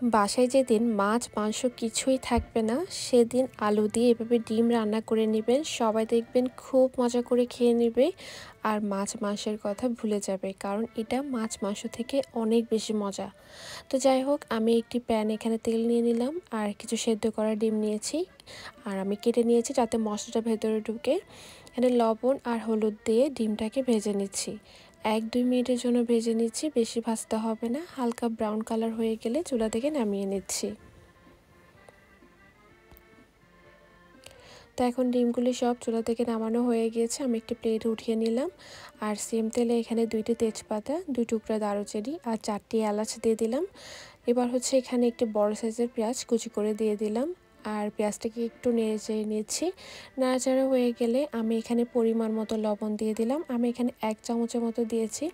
বাসায় যেদিন মাছ মাংস কিছুই থাকবে না সেদিন আলু দিয়ে এভাবে ডিম রান্না করে নেবেন, সবাই দেখবেন খুব মজা করে খেয়ে নেবে আর মাছ মাংসের কথা ভুলে যাবে, কারণ এটা মাছ মাংস থেকে অনেক বেশি মজা। তো যাই হোক, আমি একটি প্যান এখানে তেল নিয়ে নিলাম আর কিছু সেদ্ধ করা ডিম নিয়েছি আর আমি কেটে নিয়েছি যাতে মশলাটা ভেতরে ঢুকে। এখানে লবণ আর হলুদ দিয়ে ডিমটাকে ভেজে নিচ্ছি। 1-2 মিনিটের জন্য ভেজে নিচ্ছি, বেশি ভাজতে হবে না। হালকা ব্রাউন কালার হয়ে গেলে চুলা থেকে নামিয়ে নিচ্ছি। তো এখন ডিমগুলি সব চুলা থেকে নামানো হয়ে গিয়েছে, আমি একটি প্লেটে উঠিয়ে নিলাম। আর সেম তেলে এখানে 2টি তেজপাতা, 2 টুকরা দারুচিনি আর 4টি এলাচ দিয়ে দিলাম। এবার হচ্ছে এখানে একটি বড় সাইজের পেঁয়াজ কুচি করে দিয়ে দিলাম আর পেঁয়াজটাকে একটু নেড়ে চেড়ে নিচ্ছি। নাড়াচাড়া হয়ে গেলে আমি এখানে পরিমাণ মতো লবণ দিয়ে দিলাম, আমি এখানে 1 চামচের মতো দিয়েছি।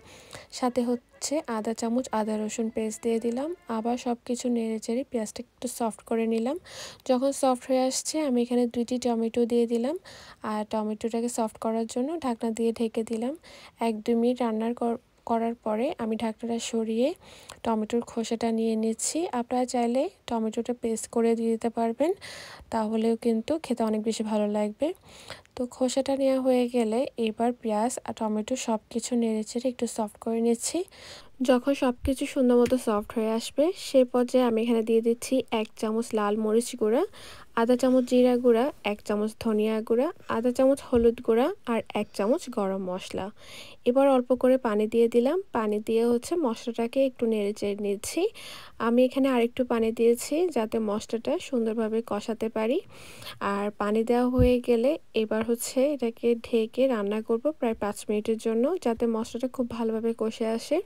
সাথে হচ্ছে আধা চামচ আদা রসুন পেস্ট দিয়ে দিলাম। আবার সব কিছু নেড়ে চেড়ে পেঁয়াজটাকে একটু সফট করে নিলাম। যখন সফট হয়ে আসছে আমি এখানে 2টি টমেটো দিয়ে দিলাম আর টমেটোটাকে সফট করার জন্য ঢাকনা দিয়ে ঢেকে দিলাম। 1-2 মিনিট করার পরে আমি ঢাকনাটা সরিয়ে টমেটোর খোসাটা নিয়ে নিচ্ছি। আপনারা চাইলে টমেটোটা পেস্ট করে দিয়ে দিতে পারবেন, তাহলেও কিন্তু খেতে অনেক বেশি ভালো লাগবে। তো খোসাটা নেওয়া হয়ে গেলে এবার পেঁয়াজ আর টমেটো সব কিছু নেড়েচেড়ে একটু সফট করে নিচ্ছি। যখন সব কিছু সুন্দর মতো সফট হয়ে আসবে সেই পর্যায়ে আমি এখানে দিয়ে দিচ্ছি 1 চামচ লাল মরিচ গুঁড়া, আধা চামচ জিরা গুঁড়া, 1 চামচ ধনিয়া গুঁড়া, আধা চামচ হলুদ গুঁড়া আর 1 চামচ গরম মশলা। এবার অল্প করে পানি দিয়ে দিলাম, পানি দিয়ে হচ্ছে মশলাটাকে একটু নেড়ে চেড়ে নিচ্ছি। আমি এখানে আরেকটু পানি দিয়েছি যাতে মশলাটা সুন্দরভাবে কষাতে পারি। আর পানি দেওয়া হয়ে গেলে এবার হচ্ছে এটাকে ঢেকে রান্না করব প্রায় 5 মিনিটের জন্য, যাতে মশলাটা খুব ভালোভাবে কষে আসে।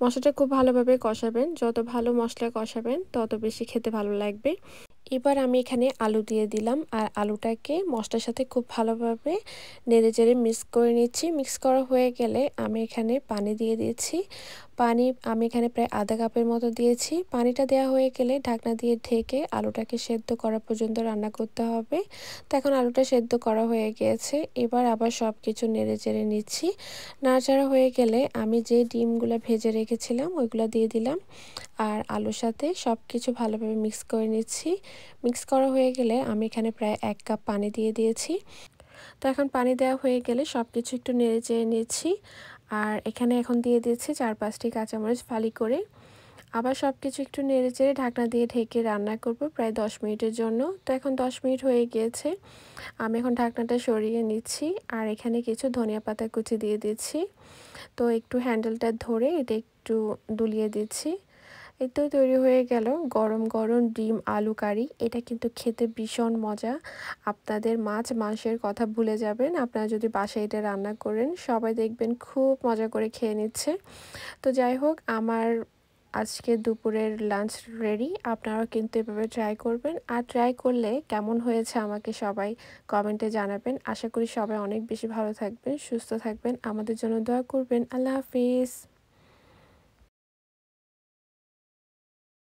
মশলাটা খুব ভালোভাবে কষাবেন, যত ভালো মশলা কষাবেন তত বেশি খেতে ভালো লাগবে। এবার আমি এখানে আলু দিয়ে দিলাম আর আলুটাকে মশলার সাথে খুব ভালোভাবে নেড়েচেড়ে মিক্স করে নিচ্ছি। মিক্স করা হয়ে গেলে আমি এখানে পানি দিয়ে দিয়েছি। পানি আমি এখানে প্রায় আধা কাপের মতো দিয়েছি। পানিটা দেওয়া হয়ে গেলে ঢাকনা দিয়ে ঢেকে আলুটাকে সেদ্ধ করা পর্যন্ত রান্না করতে হবে। তো এখন আলুটা সেদ্ধ করা হয়ে গিয়েছে, এবার আবার সব কিছু নেড়েচেড়ে নিচ্ছি। নাড়াচাড়া হয়ে গেলে আমি যে ডিমগুলো ভেজে রেখেছিলাম ওইগুলো দিয়ে দিলাম আর আলুর সাথে সব কিছু ভালোভাবে মিক্স করে নিচ্ছি। মিক্স করা হয়ে গেলে আমি এখানে প্রায় 1 কাপ পানি দিয়ে দিয়েছি। তো এখন পানি দেওয়া হয়ে গেলে সব কিছু একটু নেড়ে চেড়ে নিচ্ছি আর এখানে এখন দিয়ে দিচ্ছি 4-5টি কাঁচামরিচ ফালি করে। আবার সব কিছু একটু নেড়ে চেড়ে ঢাকনা দিয়ে ঢেকে রান্না করব প্রায় 10 মিনিটের জন্য। তো এখন 10 মিনিট হয়ে গিয়েছে, আমি এখন ঢাকনাটা সরিয়ে নিচ্ছি আর এখানে কিছু ধনিয়া পাতা কুচি দিয়ে দিচ্ছি। তো একটু হ্যান্ডেলটা ধরে এটা একটু দুলিয়ে দিচ্ছি। এই তো তৈরি হয়ে গেল গরম গরম ডিম আলু কারি। এটা কিন্তু খেতে ভীষণ মজা। আপনাদের মাছ মাংসের কথা ভুলে যাবেন আপনারা যদি বাসায় এটা রান্না করেন, সবাই দেখবেন খুব মজা করে খেয়ে নিচ্ছে। তো যাই হোক, আমার আজকে দুপুরের লাঞ্চ রেডি। আপনারাও কিন্তু এভাবে ট্রাই করবেন আর ট্রাই করলে কেমন হয়েছে আমাকে সবাই কমেন্টে জানাবেন। আশা করি সবাই অনেক বেশি ভালো থাকবেন, সুস্থ থাকবেন, আমাদের জন্য দোয়া করবেন। আল্লাহ হাফিজ।